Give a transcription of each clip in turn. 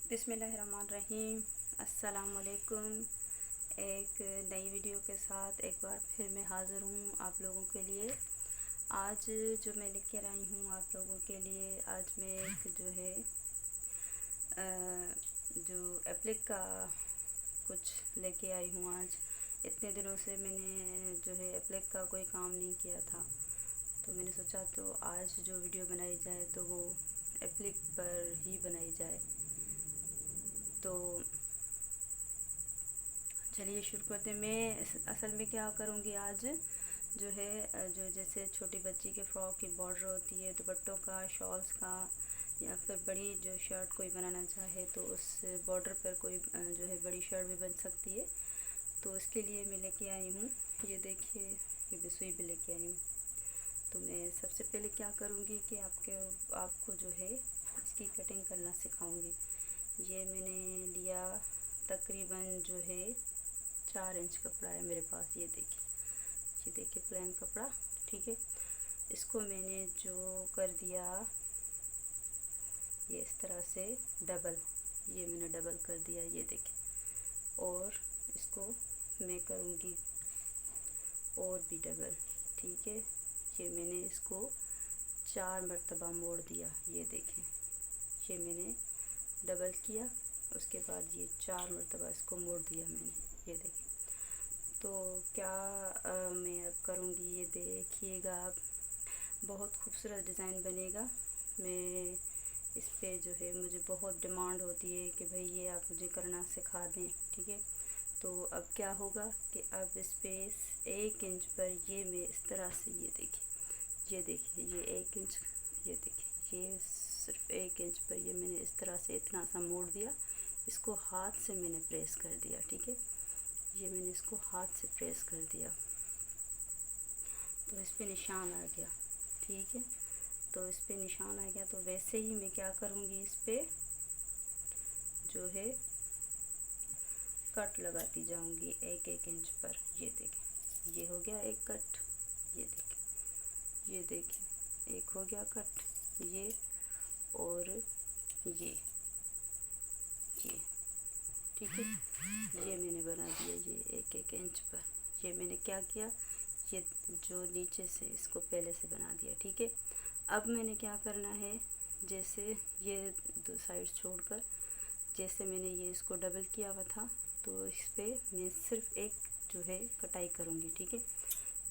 बिस्मिल्लाहिर्रहमानिर्रहीम। अस्सलाम वालेकुम। एक नई वीडियो के साथ एक बार फिर मैं हाज़िर हूँ आप लोगों के लिए। आज जो मैं लेकर आई हूँ आप लोगों के लिए, आज मैं एक जो है जो एप्लिक का कुछ लेके आई हूँ। आज इतने दिनों से मैंने जो है एप्लिक का कोई काम नहीं किया था, तो मैंने सोचा तो आज जो वीडियो बनाई जाए तो वो एप्लिक पर ही बनाई जाए। तो चलिए शुरू करते हैं। मैं असल में क्या करूँगी आज जो है जो जैसे छोटी बच्ची के फ्रॉक की बॉर्डर होती है, दुपट्टों का, शॉल्स का, या फिर बड़ी जो शर्ट कोई बनाना चाहे तो उस बॉर्डर पर कोई जो है बड़ी शर्ट भी बन सकती है। तो इसके लिए मैं लेके आई हूँ, ये देखिए, ये भी सुई भी लेके आई हूँ। तो मैं सबसे पहले क्या करूँगी कि आपको जो है इसकी कटिंग करना सिखाऊंगी। ये मैंने लिया तकरीबन जो है 4 इंच कपड़ा है मेरे पास। ये देखिए प्लेन कपड़ा, ठीक है। इसको मैंने जो कर दिया ये इस तरह से डबल, ये मैंने डबल कर दिया, ये देखिए। और इसको मैं करूँगी और भी डबल, ठीक है। ये मैंने इसको 4 मरतबा मोड़ दिया, ये देखें, ये मैंने डबल किया, उसके बाद ये 4 मरतबा इसको मोड़ दिया मैंने, ये देखें। तो क्या मैं अब करूँगी, ये देखिएगा आप, बहुत खूबसूरत डिज़ाइन बनेगा। मैं इस पे जो है मुझे बहुत डिमांड होती है कि भाई ये आप मुझे करना सिखा दें, ठीक है। तो अब क्या होगा कि अब इस पे 1 इंच पर ये मैं इस तरह से, ये देखिए, ये 1 इंच, ये देखिए, ये सिर्फ 1 इंच पर ये मैंने इस तरह से इतना सा मोड़ दिया। इसको हाथ से मैंने प्रेस कर दिया, ठीक है। ये मैंने इसको हाथ से प्रेस कर दिया तो इस पे निशान आ गया, ठीक है। तो इस पे निशान आ गया, तो वैसे ही मैं क्या करूँगी, इस पे जो है कट लगाती जाऊँगी 1-1 इंच पर। ये देखें, ये हो गया एक कट, ये देखें, ये देखिए, एक हो गया कट, ये और ये ठीक है। ये मैंने बना दिया ये 1-1 इंच पर। ये मैंने क्या किया, ये जो नीचे से इसको पहले से बना दिया, ठीक है। अब मैंने क्या करना है, जैसे ये 2 साइड छोड़कर, जैसे मैंने ये इसको डबल किया हुआ था, तो इस पे मैं सिर्फ एक जो है कटाई करूँगी, ठीक है।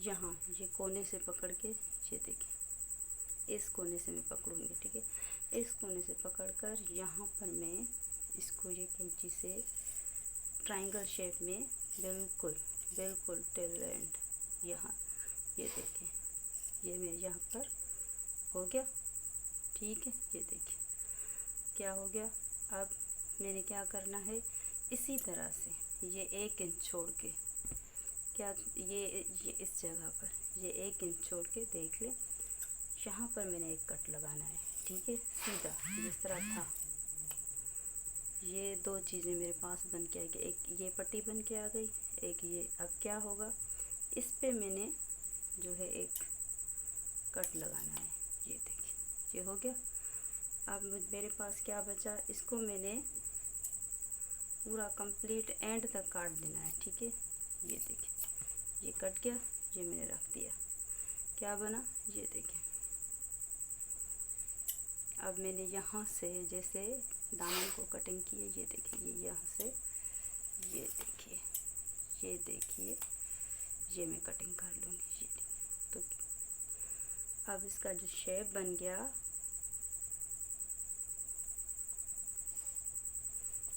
यहाँ ये कोने से पकड़ के, ये देखिए, इस कोने से मैं पकड़ूँगी, ठीक है। इस कोने से पकड़कर यहाँ पर मैं इसको ये कैंची से ट्रायंगल शेप में बिल्कुल बिल्कुल टिल एंड, यहाँ, ये देखें, ये मैं यहाँ पर हो गया, ठीक है। ये देखिए क्या हो गया। अब मैंने क्या करना है, इसी तरह से ये 1 इंच छोड़ के, क्या ये इस जगह पर ये 1 इंच छोड़ के देख लें, यहाँ पर मैंने एक कट लगाना है, ठीक है, सीधा जिस तरह था। ये 2 चीज़ें मेरे पास बन के आ गई, एक ये पट्टी बन के आ गई, एक ये। अब क्या होगा, इस पे मैंने जो है एक कट लगाना है, ये देखिए, ये हो गया। अब मेरे पास क्या बचा, इसको मैंने पूरा कंप्लीट एंड तक काट देना है, ठीक है। ये देखिए, ये कट गया, ये मैंने रख दिया, क्या बना, ये देखिए। अब मैंने यहाँ से जैसे दामन को कटिंग की है, ये देखिए, ये यहाँ से, ये देखिए, ये देखिए, ये मैं कटिंग कर लूँगी, ये तो अब इसका जो शेप बन गया,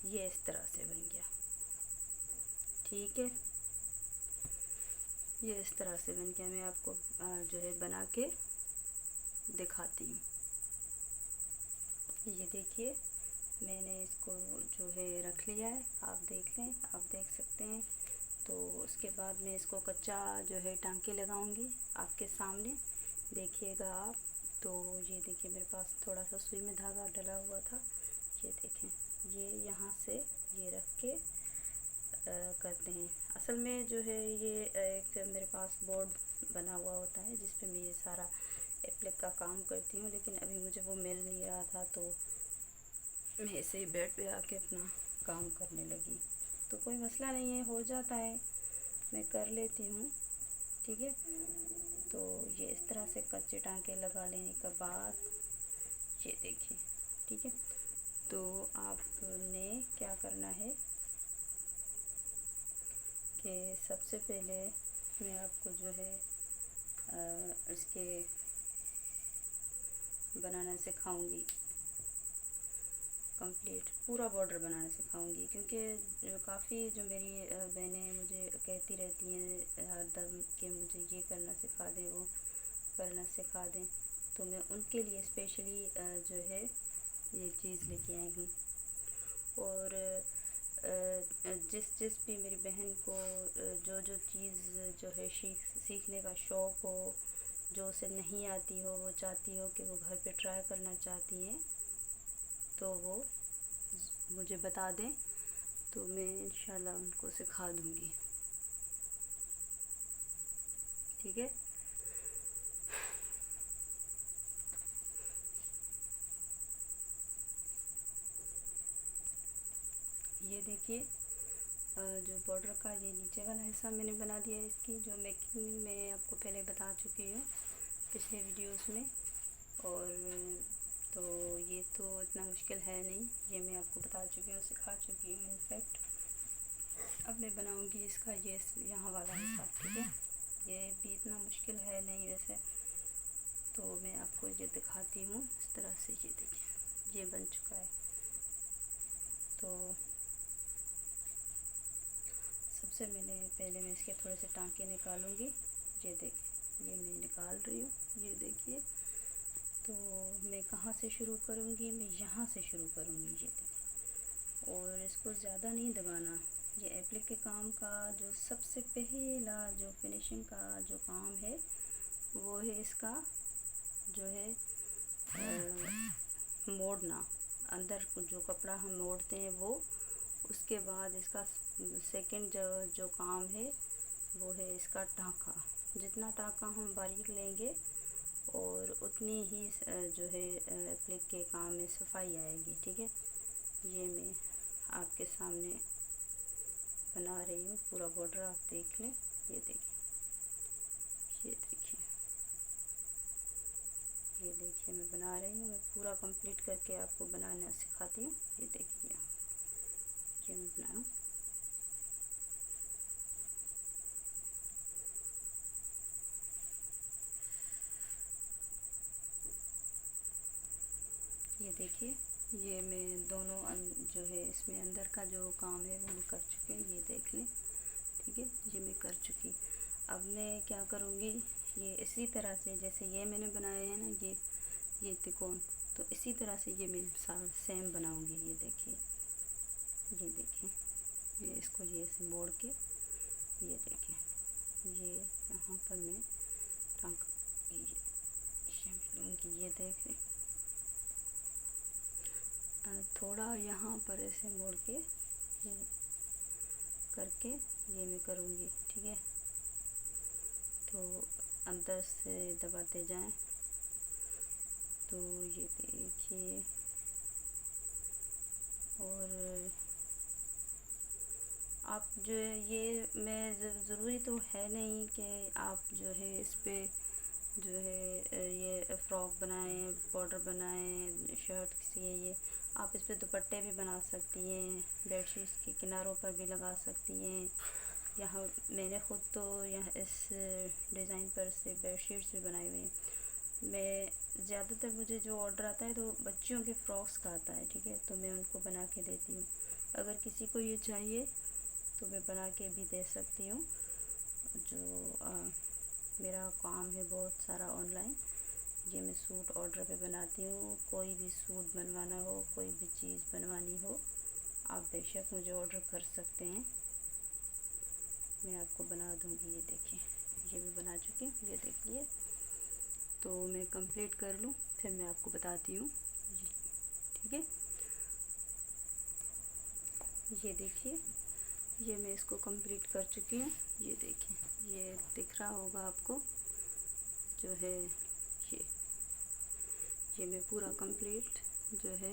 ये इस तरह से बन गया, ठीक है। ये इस तरह से बन गया, मैं आपको जो है बना के दिखाती हूँ। ये देखिए, मैंने इसको जो है रख लिया है, आप देख लें, आप देख सकते हैं। तो उसके बाद मैं इसको कच्चा जो है टांके लगाऊंगी आपके सामने, देखिएगा आप। तो ये देखिए, मेरे पास थोड़ा सा सुई में धागा डला हुआ था, ये देखें, ये यहाँ से ये रख के करते हैं। असल में जो है ये एक मेरे पास बोर्ड बना हुआ होता है जिस पे मैं ये सारा एप्लिक का काम करती हूँ, लेकिन अभी मुझे वो मिल नहीं रहा था, तो मैं ऐसे ही बेड पे आके अपना काम करने लगी। तो कोई मसला नहीं है, हो जाता है, मैं कर लेती हूँ। ठीक है, तो ये इस तरह से कच्चे टांके लगा लेने के बाद ये देखिए। ठीक है, तो आपने क्या करना है कि सबसे पहले मैं आपको जो है इसके बनाना सिखाऊंगी, कंप्लीट पूरा बॉर्डर बनाना सिखाऊंगी। क्योंकि काफ़ी जो मेरी बहनें मुझे कहती रहती हैं हरदम कि मुझे ये करना सिखा दें, वो करना सिखा दें, तो मैं उनके लिए स्पेशली जो है ये चीज़ लेके आई हूँ। और जिस भी मेरी बहन को जो चीज़ जो है सीखने का शौक़ हो, जो उसे नहीं आती हो, वो चाहती हो कि वो घर पे ट्राई करना चाहती हैं, तो वो मुझे बता दें, तो मैं इंशाल्लाह उनको सिखा दूँगी। ठीक है, ये देखिए जो बॉर्डर का ये नीचे वाला हिस्सा मैंने बना दिया है। इसकी जो मेकिंग मैं आपको पहले बता चुकी हूँ पिछले वीडियोस में। और तो ये तो इतना मुश्किल है नहीं, ये मैं आपको बता चुकी हूँ, सिखा चुकी हूँ इनफैक्ट। अब मैं बनाऊँगी इसका ये यहाँ वाला हिस्सा। ठीक है, ये भी इतना मुश्किल है नहीं वैसे, तो मैं आपको ये दिखाती हूँ इस तरह से। ये देखिए, ये बन चुका है। तो सबसे पहले मैं इसके थोड़े से टांके निकालूंगी। ये देखिए, ये मैं निकाल रही हूँ, ये देखिए। तो मैं कहाँ से शुरू करूँगी, मैं यहाँ से शुरू करूँगी। ये देखिए, और इसको ज़्यादा नहीं दबाना। ये एप्लिक के काम का जो सबसे पहला जो फिनिशिंग का जो काम है वो है इसका जो है मोड़ना। अंदर जो कपड़ा हम मोड़ते हैं वो, उसके बाद इसका सेकंड जो काम है वो है इसका टाँका। जितना टाँका हम बारीक लेंगे और उतनी ही जो है एप्लिक के काम में सफाई आएगी। ठीक है, ये मैं आपके सामने बना रही हूँ पूरा बॉर्डर, आप देख लें। ये देखिए, ये देखिए, ये देखिए, मैं बना रही हूँ। मैं पूरा कंप्लीट करके आपको बनाना सिखाती हूँ। ये देखिए, ये मैं बनाऊँ। ये देखिए, ये मैं दोनों जो है इसमें अंदर का जो काम है वो मैं कर चुकी हूँ। ये देख लें। ठीक है, ये मैं कर चुकी। अब मैं क्या करूँगी, ये इसी तरह से जैसे ये मैंने बनाए हैं ना ये त्रिकोण, तो इसी तरह से ये मैं सेम बनाऊँगी। ये देखिए, ये देखिए, ये इसको ये से मोड़ के, ये देखिए, ये यहाँ पर मैं टाँका लूँगी। ये देख लें, थोड़ा यहाँ पर ऐसे मोड़ के ये करके ये मैं करूँगी। ठीक है, तो अंदर से दबाते जाएं। तो ये देखिए, और आप जो है ये मैं ज़रूरी तो है नहीं कि आप जो है इस पे जो है ये फ्रॉक बनाएं, बॉर्डर बनाएं, शर्ट ये आप इस पे दुपट्टे भी बना सकती हैं, बेडशीट्स के किनारों पर भी लगा सकती हैं। यहाँ मैंने ख़ुद तो यहाँ इस डिज़ाइन पर से बेडशीट्स भी बनाई हुई हैं। मैं ज़्यादातर मुझे जो ऑर्डर आता है तो बच्चियों के फ्रॉक्स का आता है। ठीक है, तो मैं उनको बना के देती हूँ। अगर किसी को ये चाहिए तो मैं बना के भी दे सकती हूँ। जो मेरा काम है बहुत सारा ऑनलाइन, ये मैं सूट ऑर्डर पे बनाती हूँ। कोई भी सूट बनवाना हो, कोई भी चीज़ बनवानी हो, आप बेशक मुझे ऑर्डर कर सकते हैं, मैं आपको बना दूँगी। ये देखिए, ये भी बना चुकी हूँ। ये देखिए, तो मैं कंप्लीट कर लूँ फिर मैं आपको बताती हूँ। ठीक है, ये देखिए, ये मैं इसको कंप्लीट कर चुकी हूँ। ये देखिए, ये दिख रहा होगा आपको जो है ये मैं पूरा कंप्लीट जो है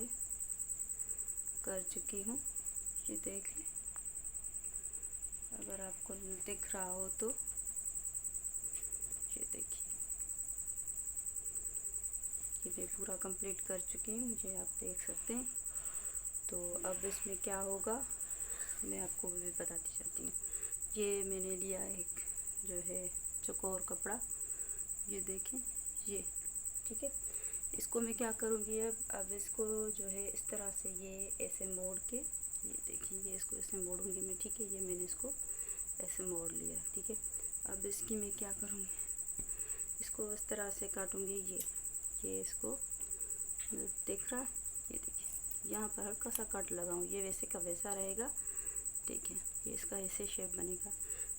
कर चुकी हूँ। ये देख लें, अगर आपको दिख रहा हो तो ये देखिए, ये मैं पूरा कंप्लीट कर चुकी हूँ, ये आप देख सकते हैं। तो अब इसमें क्या होगा मैं आपको भी बताती जाती हूँ। ये मैंने लिया एक जो है चौकोर कपड़ा, ये देखें ये, ठीक है। इसको मैं क्या करूँगी, अब इसको जो है इस तरह से ये ऐसे मोड़ के, ये देखिए ये इसको ऐसे मोड़ूंगी मैं, ठीक है। ये मैंने इसको ऐसे मोड़ लिया, ठीक है। अब इसकी मैं क्या करूँगी, इसको इस तरह से काटूँगी। ये इसको दिख रहा है, ये देखिए यहाँ पर हल्का सा कट लगाऊँ, ये वैसे का वैसा रहेगा, ठीक है। ये इसका ऐसे शेप बनेगा।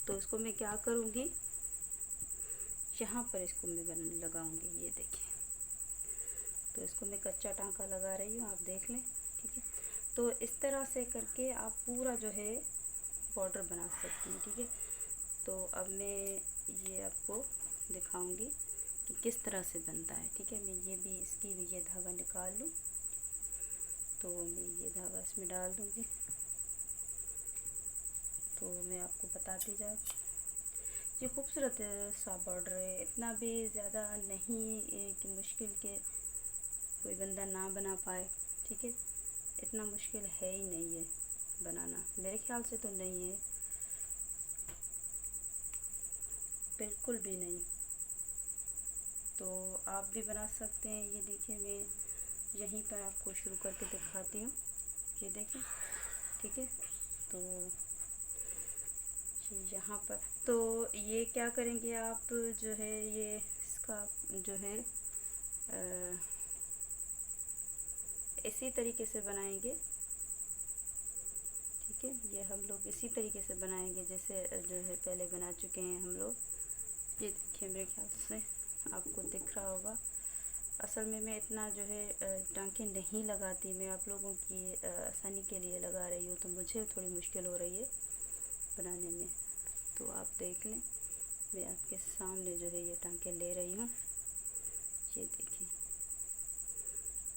तो इसको मैं क्या करूँगी, यहाँ पर इसको मैं लगाऊँगी, ये देखिए। तो इसको मैं कच्चा टांका लगा रही हूँ, आप देख लें, ठीक है। तो इस तरह से करके आप पूरा जो है बॉर्डर बना सकते हैं, ठीक है। तो अब मैं ये आपको दिखाऊंगी कि किस तरह से बनता है, ठीक है। मैं ये भी इसकी भी ये धागा निकाल लूँ, तो मैं ये धागा इसमें डाल दूँगी। तो मैं आपको बताती जाऊँ, ये खूबसूरत सा बॉर्डर है, इतना भी ज़्यादा नहीं कि मुश्किल के कोई बंदा ना बना पाए, ठीक है। इतना मुश्किल है ही नहीं है बनाना, मेरे ख्याल से तो नहीं है, बिल्कुल भी नहीं। तो आप भी बना सकते हैं। ये देखिए मैं यहीं पर आपको शुरू करके दिखाती हूँ, ये देखें, ठीक है। तो यहाँ पर तो ये क्या करेंगे आप, जो है ये इसका जो है इसी तरीके से बनाएंगे, ठीक है। ये हम लोग इसी तरीके से बनाएंगे जैसे जो है पहले बना चुके हैं हम लोग। ये देखिए मेरे ख्याल से आपको दिख रहा होगा। असल में मैं इतना जो है टांके नहीं लगाती, मैं आप लोगों की आसानी के लिए लगा रही हूँ, तो मुझे थोड़ी मुश्किल हो रही है बनाने में। तो आप देख लें, मैं आपके सामने जो है ये टांके ले रही हूँ, ये देखिए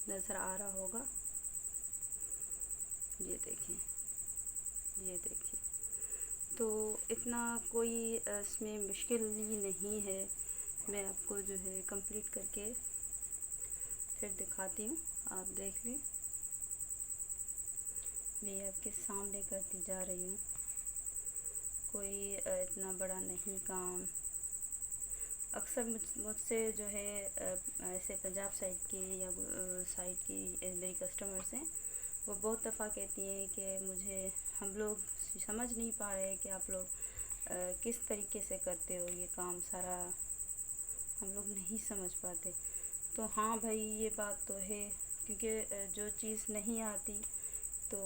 नज़र आ रहा होगा, ये देखिए, ये देखिए। तो इतना कोई इसमें मुश्किल ही नहीं है, मैं आपको जो है कंप्लीट करके फिर दिखाती हूँ, आप देख लें। मैं आपके सामने करती जा रही हूँ, कोई इतना बड़ा नहीं काम। अक्सर मुझसे जो है ऐसे पंजाब साइड की या साइड की मेरी कस्टमर्स हैं, वो बहुत दफ़ा कहती हैं कि मुझे हम लोग समझ नहीं पा रहे कि आप लोग किस तरीके से करते हो ये काम सारा, हम लोग नहीं समझ पाते। तो हाँ भाई, ये बात तो है, क्योंकि जो चीज़ नहीं आती तो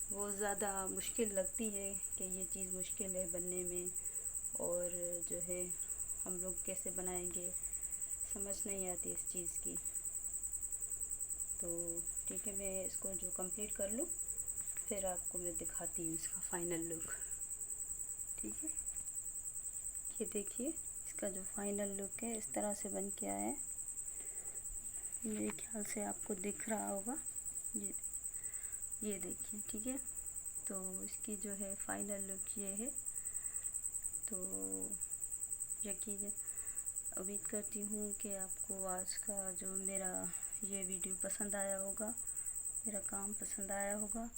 वो ज़्यादा मुश्किल लगती है कि ये चीज़ मुश्किल है बनने में, और जो है हम लोग कैसे बनाएंगे, समझ नहीं आती इस चीज़ की। तो ठीक है, मैं इसको जो कंप्लीट कर लूँ फिर आपको मैं दिखाती हूँ इसका फाइनल लुक, ठीक है। ये देखिए इसका जो फाइनल लुक है इस तरह से बन के आया है, मेरे ख्याल से आपको दिख रहा होगा, ये देखिए, ठीक है। तो इसकी जो है फाइनल लुक ये है। तो यकीन उम्मीद करती हूँ कि आपको आज का जो मेरा ये वीडियो पसंद आया होगा, मेरा काम पसंद आया होगा।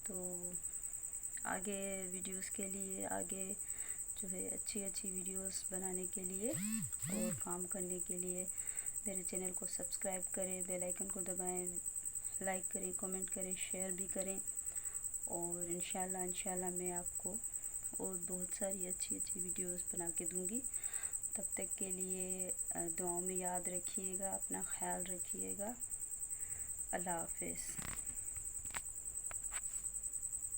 तो आगे वीडियोस के लिए, आगे जो है अच्छी अच्छी वीडियोस बनाने के लिए और काम करने के लिए मेरे चैनल को सब्सक्राइब करें, बेल आइकन को दबाएं, लाइक करें, कमेंट करें, शेयर भी करें। और इंशाल्लाह मैं आपको और बहुत सारी अच्छी अच्छी वीडियोस बना के दूँगी। तब तक के लिए दुआओं में याद रखिएगा, अपना ख्याल रखिएगा। अल्लाह हाफ़िज़।